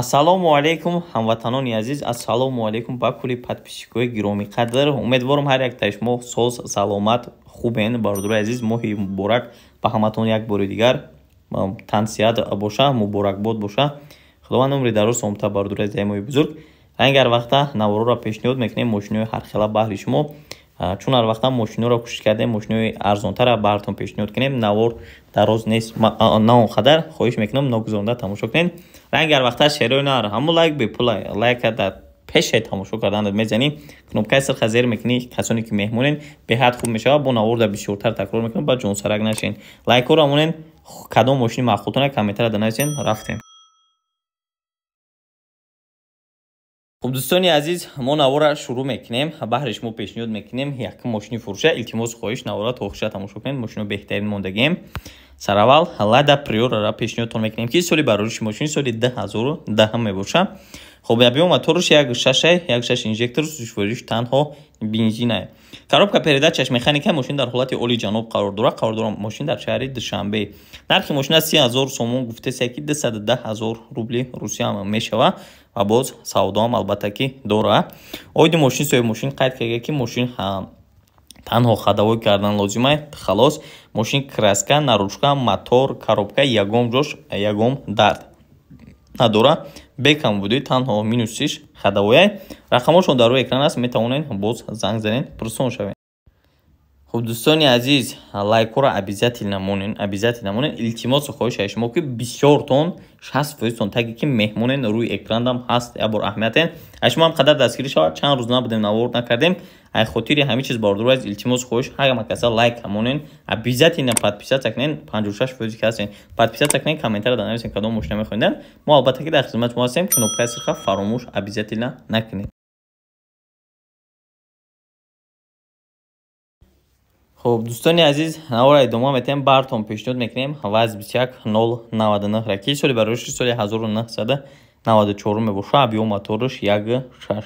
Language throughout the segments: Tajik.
ассалому алейкум ҳамватанони азиз, ассалому алейкум ба кулли подписчикои гироми қадр. Умедворам ҳар якташ мо соз саломат хубен. Бародари азиз, моҳи муборак ба ҳаматон як бори дигар тансият боша, муборакбод боша. Худованд умри дароз омта бародари азизи моҳи бузург. Ранг ҳар вақта наворора пешниҳод мекунем мошинои ҳархела баҳри шумо. Чун ҳар вақта мошиноро кӯшиш кардем мошинои арзонтара баҳртон пешниҳод кунем. Навор дароз нест, на он қадар. Хоҳиш мекунам ногузоронда тамошо кунед. Ранг ҳар вақта шерои нар ҳамо лайк бепулай лайк карда пешай тамошо карданат мезани кнопкаи сирха зер мекунӣ. Касоне ки меҳмонен беҳад хуб мешавад. Бо наворда бисёртар такрор мекунем ба ҷонсарак нашин. Лайкҳоро монен кадом мошини маххутона комментара данависен. Рафтем. خب دوستانی عزیز، ما نوار شروع میکنیم. بهرش ما پیشنهاد میکنیم یک ماشین فروشه. التماس خواهش نوارا توخشه تماشا کنید. ماشین بهترین موندگیم. سر اول لادا پریور را پیشنهاد میکنیم که سالی براش ماشین سالی 2010 میباشه. خب ابیوم موتورش یک شش اینجکتور سوشوریش تنها بنزینه. коробка передач механика ماشین در حالت عالی جناب قرار دارد. ماشین در شهر دوشنبه. نرخ ماشین 30000 سومون گفته است که 210000 روبل روسیه هم میشود و باز سودا هم البته که داره. اوید ماشین سوی ماشین قید کرده که ماشین تنها خدمات کردن لازمه. خلاص ماشین کراسکا، نروشکا، موتور، коробка ягом جوش ягом درد نداره. بکم بودی تنها مینوسش خدمات. رقمشون در روی اکران است. میتونین باز زنگ زنین پرسون شوین. خب دوستانی عزیز، لایک رو обязательно مونین. التماس خواهش از شما که بسیار تون 60% تون تگی که مهمونین روی اکران دم هست ابر اهمیتن. شما هم قدر دستگیری شود. چند روز نبودیم نوارد نکردیم. ای خاطری همه چیز باردور از التماس خواهش هر کسی لایک همونین. обязательно подписаться کنین. 56% کسین подписаться کنین. کامنتر دانید کدام مشت میخوندن. ما البته که در خدمت شما هستیم. کانال سرخ فراموش обязательно نکنید. خب دوستانی عزیز، نوار ادامه میتیم. براتون پیشنهاد میکنیم وز 21099 رکی سالی براش سالی 1994 میباشه. ابیوم موتورش 1.6.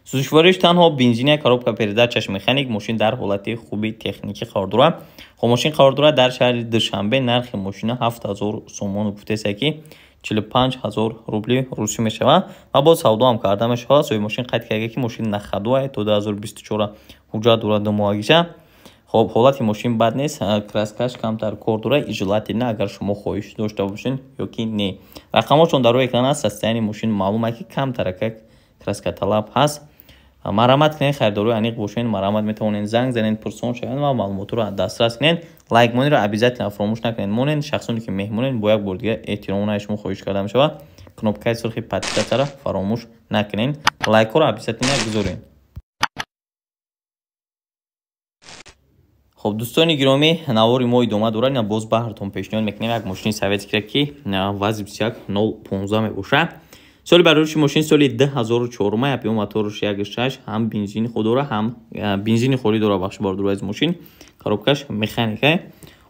سوزشوارش تنها بنزینه. коробка передач مکانیک. ماشین در حالت خوبی تکنیکی قرار داره. خب ماشین قرار داره در شهر دوشنبه. نرخ ماشین 7000 سومون گفته است که 45000 روبل روسی میشود و با سودا هم کرده میشه. سوی ماشین قید کرده که ماشین نخدوه تا 2024 حجت داره دماغیشه. خب حالت ماشین بد نیست. کراسکاش کمتر کار داره. желательно اگر شما خواهش داشته باشین یا که نه. رقمشون در روی اکران است. سستانی ماشین معلومه که کم ترک کراسکا طلب هست. مرمت کنین. خریداری انیق باشین. مرمت میتونین زنگ زنین پرسون شوین و معلومات رو دسترس کنین. لایک مونی رو обязательно فراموش نکنین. مونین شخصانی که مهمونین با یک بار دیگه احترام شما خواهش کرده میشه. کانال سرخ پادکست را فراموش نکنین. لایک رو обязательно بذارین. خب دوستانی گرامی، نواری ما ادامه داره. اینا باز بهرتون پیشنهاد میکنیم یک ماشین سوئدی که وزن 21015 میباشه. سالی براش ماشین سالی 2004 ماه. ابیوم موتورش 1.6. هم بنزین خود داره هم بنزین خوری داره. بخش باردار از ماشین коробкаш مکانیکه.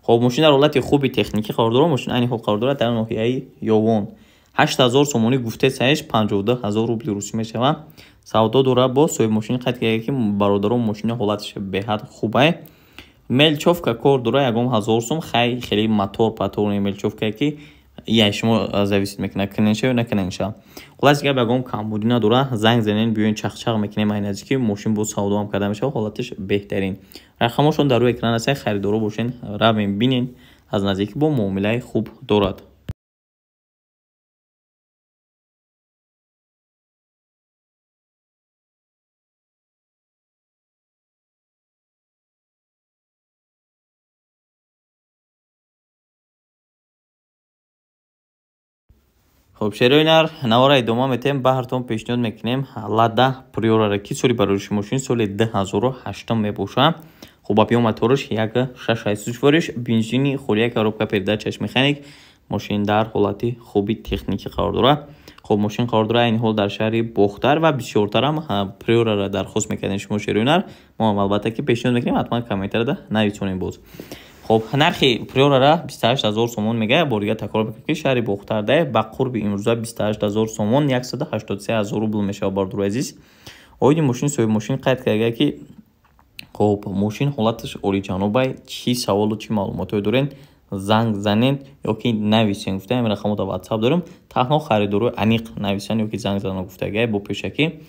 خب ماشین در حالت خوبی تکنیکی قرار داره. ماشین عین خوب قرار داره. در ناحیه یوون 8000 سومونی گفته سایش 52000 روبل روسی میشه. سودا داره. با سوی ماشین قید کرده که برادرم ماشین حالتش بهت خوبه. ملچوفکا کار داره. ягом 1000 сум. خیلی موتور پاتورن ملچوفکا که یا شما зависит میکنه کنین شو نکنین شو. خلاص که ягом کمبودی نداره. زنگ زنین بیاین چخچق میکنیم. این از که ماشین بود سودا هم کرده میشه. حالتش بهترین. رقمشون در روی اکران است. خریدارو باشین رو ببینین. از نزدیک با معامله خوب دارد. خب شیرای نر نوار ادامه میتیم. بهرتون پیشنهاد میکنیم لادا پریورا را که سالی براش ماشین سال 2008 میباشه. خب ابیوم موتورش 1.6 سوزشوارش بنزینی خوری. коробка передач مکانیک. ماشین در حالت خوبی تکنیکی قرار داره. خب ماشین قرار داره این حال در شهر بختر و بسیارتر هم پریورا را درخواست میکنین شما شیرای نر. ما البته که پیشنهاد میکنیم حتما کامنتر ده نویسونین باز. خب نرخ پریورا را 28000 سومون میگه. بارگاه تکرار میکنه که شهر بختر ده با قرب امروزه 28000 سومون 183000 روبل میشه. باردار عزیز، اوید ماشین سوی ماشین قید کرده که خب ماشین حالتش عالی جنابه. چی سوال و چی معلومات دارین занг занед ёки нависен. Гуфтаем ин рақамота WhatsApp дорем. Таҳно харидору аниқ нависан ёки занг занан гуфтагай бо пешакӣ.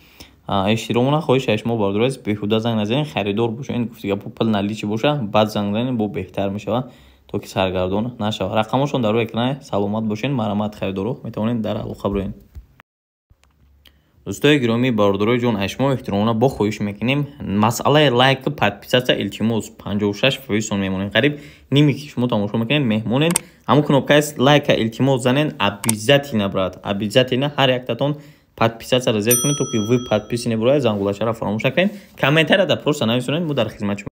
Эштиромона хоҳиш шумо бардораз беҳуда занг назанед, харидор бошед, гуфтига пул наличи боша, баъд занг занед, бо беҳтар мешавад, то ки саргардон нашавад. Рақамошон дар рӯи экран. Саломат бошед. Марамат харидоро метавонед дар алоқа бироед. Дӯстои гиромӣ, бародарои ҷон, шумо эҳтиромона бо хоҳиш мекунем масъалаи лайк подписатсия илтимос 56% мемонед. Қариб ними ки шумо тамошо мекунед меҳмонед. Ҳамон кнопкаи лайка илтимос занед, обязательно брат, обязательно ҳар яктатон подписатсия резерв кунед, то ки вы подписане бурояд, зангулашара фаромӯш накунед. Комментарияда просто нависонед, мо дар хизмат шумо.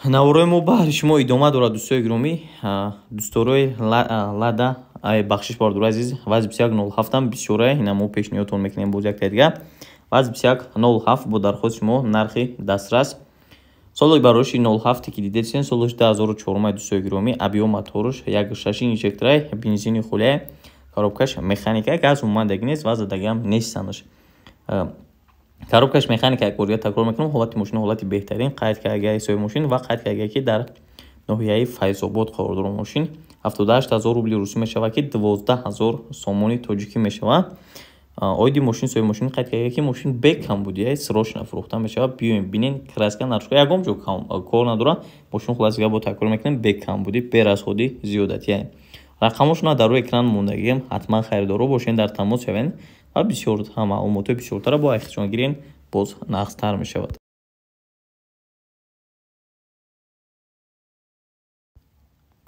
наворои мо баҳри шумо идома дорад. Дӯстои гиромӣ, дӯстдорои лада бахшиш бардори азиз, ваз 2107 бисёра ина мо пешниҳодтон мекунем боз як дига. ваз 2107 бо дархост шумо нархи дастрас. Солои бароиши 07 ки дидетсен солош 2004 дӯстои гиромӣ, объём моторош 1.6 инжекторай, бензини хулия, коробкаш механика, газ умадагӣ нест, ваза дагам нестанаш. Коробкаш механика якбория такрор мекунам, ҳолати мошина ҳолати беҳтарин, қайд кардагаи соҳиби мошин ва қайд кардагаи ки дар ноҳияи Файзобод қарор дорад мошин 78000 рубли русӣ мешавад ки 12000 сомони тоҷикӣ мешавад. Ойди мошин соҳиби мошин қайд кардагаи ки мошин бекам буди, срочно фурӯхта мешавад. Биёем бинен краска нарушка ягон ҷо кор надорад. Мошин хулоса бо такрор мекунем бекам буди, берасходи зиёдатия. Рақамошона дар рӯи экран мондагием, ҳатман харидоро бошен, дар тамос шавен ва бисёр маълумоти бисёртара бо ихтишон гирен боз нақстар мешавад.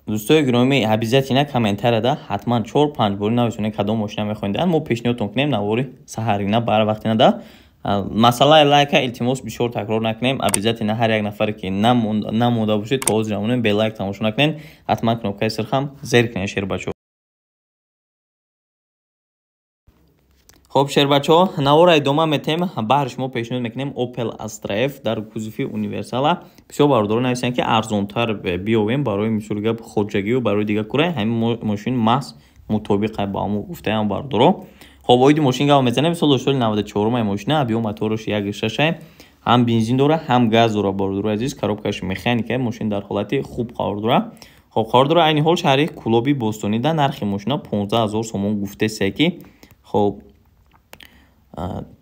дӯстои гиромӣ, обязательно комментарияда ҳатман 4-5 бори нависонед кадом мошина мехоҳед. Мо пешниҳодтон кунем навори саҳарина барвақтинада. Масъалаи лайка илтимос бисёр такрор накунем. Обязательно ҳар як нафаре ки намонда бошед то ҳозир намонем бе лайк тамошо накунед. ҳатман кнопкаи сирхам зер кунед шер бачаҳо. خب شیر بچه ها نوار ادامه میتیم بهر شما پیشنهاد میکنیم اوپل استرایف در کوزیفی اونیورسال بسیار باردار نویسن که ارزان تر بیاویم برای مثال گپ خودجگی و برای دیگه کره همین ماشین محض مطابق با هم گفته هم باردار. خب اوید ماشین گاو میزنه مثلا سال 94 مای ماشین ابیو موتورش 1.6 هم بنزین داره هم گاز داره باردار عزیز. коробкаш механикае ماشین در حالت خوب قرار داره. خب قرار داره عین حال شهری کلوبی بوستونی در نرخ ماشین 15000 سومون گفته سکی. خب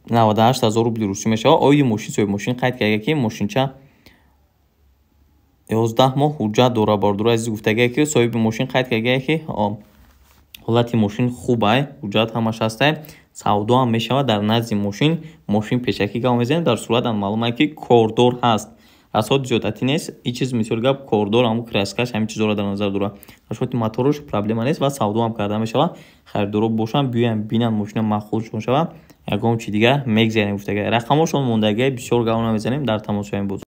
98000 рубли русӣ мешавад. Оиди мошин соҳиби мошин қайд кардаги ки мошинча 11 моҳ ҳуҷҷат дора бардор азиз. гуфтаги ки соҳиби мошин қайд кардаги ки ҳолати мошин хубай, ҳуҷҷат ҳамаш ҳастай, савдо ҳам мешавад дар назди мошин. Мошин пешакӣ гап мезанем, дар сурат маълум аст ки кордор ҳаст. расҳоти зиёдатӣ нест. ин чиз мисол гап кордор ҳамун краскаш ҳамин чизора дар назар дора. расҳоти моторош проблема нест ва савдо ҳам карда мешавад. харидоро бошанд биёянд бинанд мошина махсулшон шавад. ягон чи дигар мегзарем гуфтага. рақамошон мондагиай бисёр гап намезанем, дар тамос шавем боз.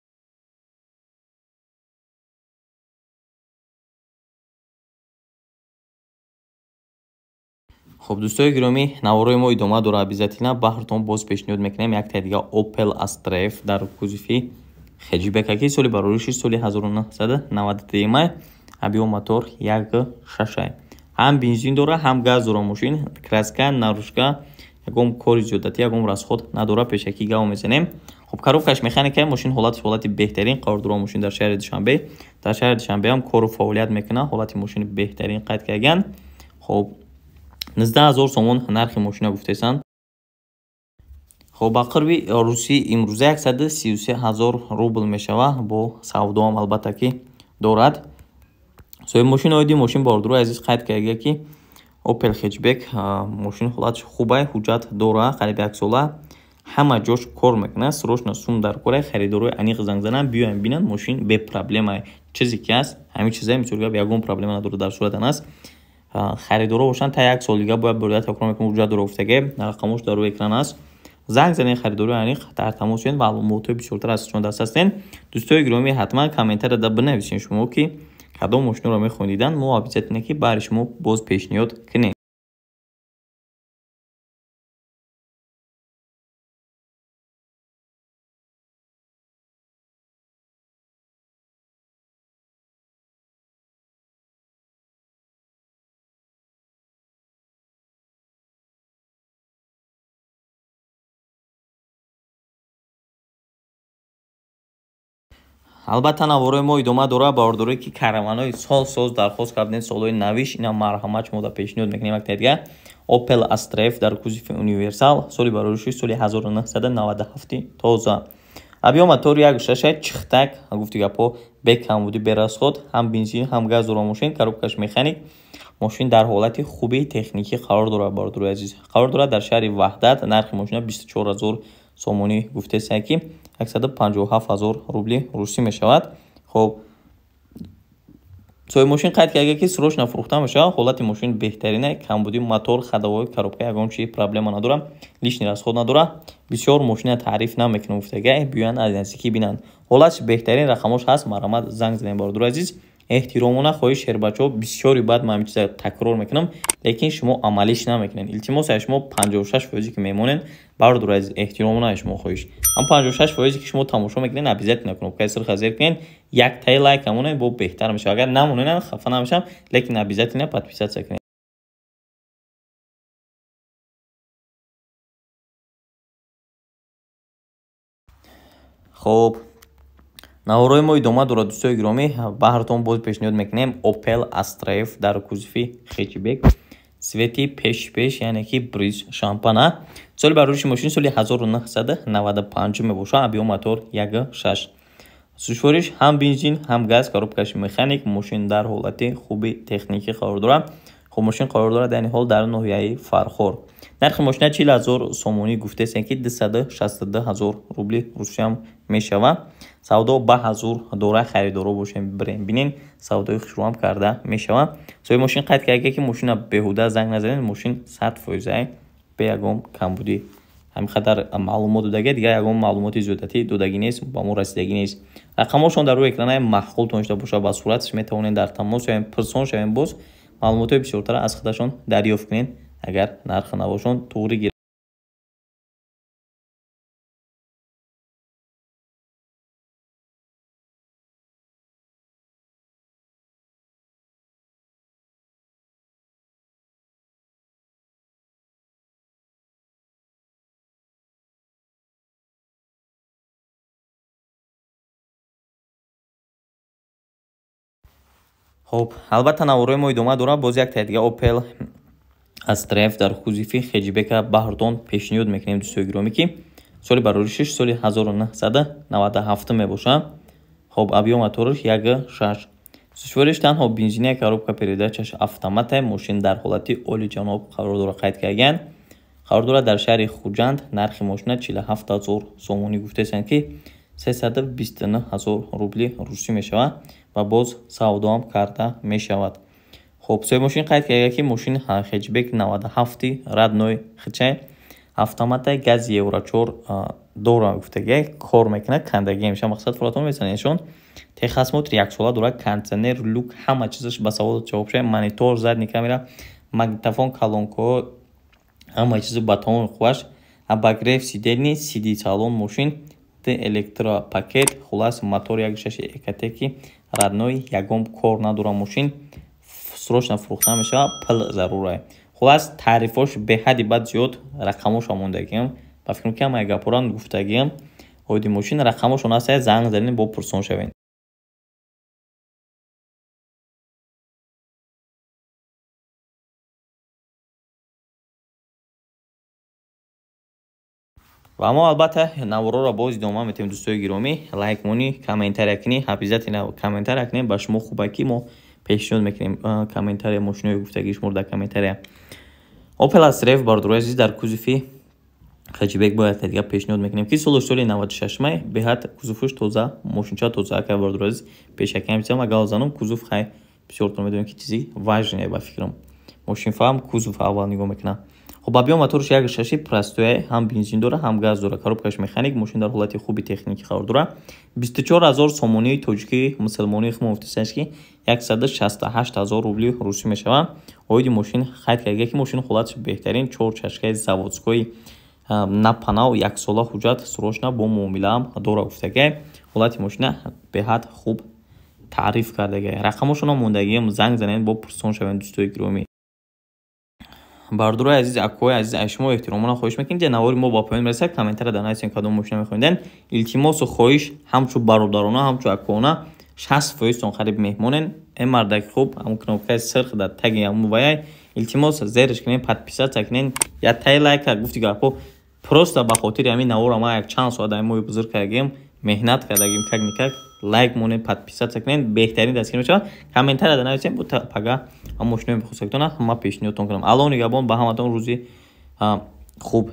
خب دوستای گرامی نوارای ما ادامه داره. обязательно بهرتون باز پیشنهاد میکنم یک تا دیگه اوپل استرایف در کوزیفی خجیبک که سالی بروریش سالی 1993 مای ابیو موتور 1.6 هم بنزین داره هم گاز داره ماشین. краска нарушка ягон кори зиёдатӣ ягон расход надора. пешакӣ гав мезанем. خب коробкаш механикае мошин ҳолатиш ҳолати беҳтарин қарор дора. мошин дар шаҳри душанбе, дар шаҳри душанбе ҳам кору фаъолият мекунад. ҳолати мошин беҳтарин қайд кардаган. خب 19000 сомон нархи мошина гуфтесанд. خب ба қирби русӣ имрӯза 133000 рубл мешавад. бо савдо ҳам албатта ки дорад. соҳиби мошин оиди мошин бордуро азиз қайд кардаги ки Opel Hatchback мошин ҳолатиш хубай, ҳуҷҷат дора, қариб 1 сола. ҳама ҷош кор мекунад, срочно сум дар кора. харидорои аниқ занг зананд, биёянд бинанд мошин бе проблема. чизе ки аст ҳамин чиза мисол гап ягон проблема надора дар сурат аст. харидоро бошанд та 1 сол дига бояд бурда такрор мекунад. ҳуҷҷат дора гуфтага рақамош дар рӯи экран аст. занг занед харидорои аниқ дар тамос шавед. маълумоти бисёртар аз чон даст ҳастен. дӯстои гиромӣ ҳатман комментарияда бинависед шумо ки кадом мошинро мехоҳед дидан. мо обязательно ки баъри шумо боз пешниҳод кунем. албатта навораи мо идома дора ба ордуре ки караванои соз дархост карден солҳои навиш ина марҳамат шумо да пешниҳод мекунем вақте дига Opel Astra F дар кузофи универсал соли барориши соли 1997 тоза абиём мотори 1.6 чихтак гуфти гапо бе камбудӣ бе расход ҳам бензин ҳам газ дора мошин коробкаш механик мошин дар ҳолати хуби техникӣ қарор дорад бардури азиз қарор дорад дар шаҳри ваҳдат нархи мошина 24000 сомонӣ гуфтесае ки 157000 рубли русӣ мешавад хоб соҳиби мошин қайд карда ки срочно фурӯхта мешавад ҳолати мошин беҳтарина камбуди мотор ходовои коробка ягон чиз проблема надора лишни расход надора бисёр мошина таъриф намекунам гуфтага биёянд аз наздикӣ бинанд ҳолатиш беҳтарин рақамош ҳаст марамат занг занем бардури азиз эҳтиромона хоҳиш шер бачаҳо бисёри баъд ман ҳамин чиза такрор мекунам лекин шумо амалиш намекунед илтимос аз шумо 56% ки мемонед бардур азиз эҳтиромона аз шумо хоҳиш ам 56% ки шумо тамошо мекунед обязательно кнопкаи сирха зер кунед як тай лайк амонед бо беҳтар мешавад агар намонед хафа намешам лекин обязательно подписаться кунед хоб навораи мо идома дорад дӯстои гиромӣ баҳртон боз пешниҳод мекунем Opel Astra F дар кузофи хечбек свети пеш яъне ки бриз шампана соли барориши мошин соли 1995 мебошад абиём мотор 1.6 сушвориш ҳам бензин ҳам газ коробкаш механик мошин дар ҳолати хуби техникӣ қарор дорад хуб мошин қарор дорад дар ин ҳол дар ноҳияи фархор нархи мошина 40000 сомонӣ гуфтесен ки 262000 рубли русиям мешавад савдо ба ҳазур дора харидоро бошем бирем бинен савдои хушрӯам карда мешавад соҳиби мошин қайд карда ки мошина беҳуда занг назанед мошин 100% бе ягон камбудӣ ҳамин қадар маълумот додага дигар ягон маълумоти зиёдатӣ додагӣ нест ба мо расидагӣ нест рақамошон дар рӯи экранаи маҳқул дошта бошад ба сураташ метавонед дар тамос шавем пирсон шавем боз маълумотои бисёртара аз худашон дарёфт кунед агар нархи навошон туғри гирад хоб албатта навораи мо идома дорад боз як тайдига Opel Astra F дар кузофи хеҷбека баҳртон пешниҳод мекунем дӯстои гиромӣ ки соли бароришиш соли 1997 мебошад хоб абиём моториш 1.6 сушвориш танҳо бензиния коробка передачаш автомате мошин дар ҳолати олиҷаноб қарор дорад қайд кардан қарор дорад дар шаҳри хуҷанд нархи мошина 47000 сомонӣ гуфтесанд ки 329000 рубли русӣ мешавад ва боз савдоам карда мешавад хоб соҳиби мошин қайд карда ки мошин хеҷбек 97 радной хичай автомата газ евро 4 дора гуфтага кор мекунад кандагӣ меша мақсад фуратон месанешон техосмотр яксола дорад кондитсионер люк ҳама чизаш ба савол ҷавоб шавад монитор задни камера магнитофон колонко ҳама чизи ба тамоми қувваш обогрев сидений сиди салон мошин электропакет хулас мотор 1.6 экотеки радной ягон кор надора мошин срочно фурӯхта мешавад пил зарура хулас таърифош беҳади бад зиёд рақамоша мондагиам ба фикрам ки ҳамаи гапоран гуфтагиам оиди мошин рақамошон ҳаст занг занед бо пурсон шавед ва мо албатта навороро боз идома метавонем дӯстои гиромӣ лайк монӣ комментария кунӣ обязательно комментария кунем ба шумо хубаки мо пешниҳод мекунем комментария мошинои гуфтагии шумо дар комментария Opel Astra F бардурои азиз дар кузофи хеҷбек бояд дига пешниҳод мекунем ки солиш соли 96 май беҳад кузофуш тоза мошинча тоза ка бардурои азиз пешакам чизам агал занум кузоф хай бисёртон медонем ки чизи важне ба фикрам мошин фаҳм кузоф аввал нигоҳ мекунам хоб абиём моториш 1.6 простоя ҳам бензин дора ҳам газ дора коробкаш механик мошин дар ҳолати хуби техникӣ қарор дора 24000 сомонии тоҷикии мусулмонии хмо гуфтесаш ки 168000 рубли русӣ мешавад оиди мошин қайд карда ки мошин ҳолатиш беҳтарин 4 чашкаи заводскои напанав яксола ҳуҷҷат срочно бо муомилаам дора гуфтага ҳолати мошина беҳад хуб таъриф кардага рақамошона мондагиам занг занед бо пурсон шавем дӯстои гиромӣ бардурои азизи акои азизи ашмо эҳтиромона хоҳиш мекунем ҷа навори мо ба поён мерасад комментара дар нависен кадом мошина мехоҳинден илтимосу хоҳиш ҳамчу бародарона ҳамчу акоона 60% қариб меҳмонен ин мардаки хуб ҳамун кнопкаи сирх дар таги ҳамун ваяй илтимос зериш кунен подписатсия кунен я тай лайка гуфти гапҳо просто ба хотири ҳамин навора ма як чанд соат дар мои бузург кардагем меҳнат кардагем как никак лайк монен подписатсия кунен беҳтарин дастгирӣ мешавад комментария дар нависен бу пага ҳам мошинои бихусактона ҳама пешниҳодтон кунам алони габон ба ҳаматон рӯзи хуб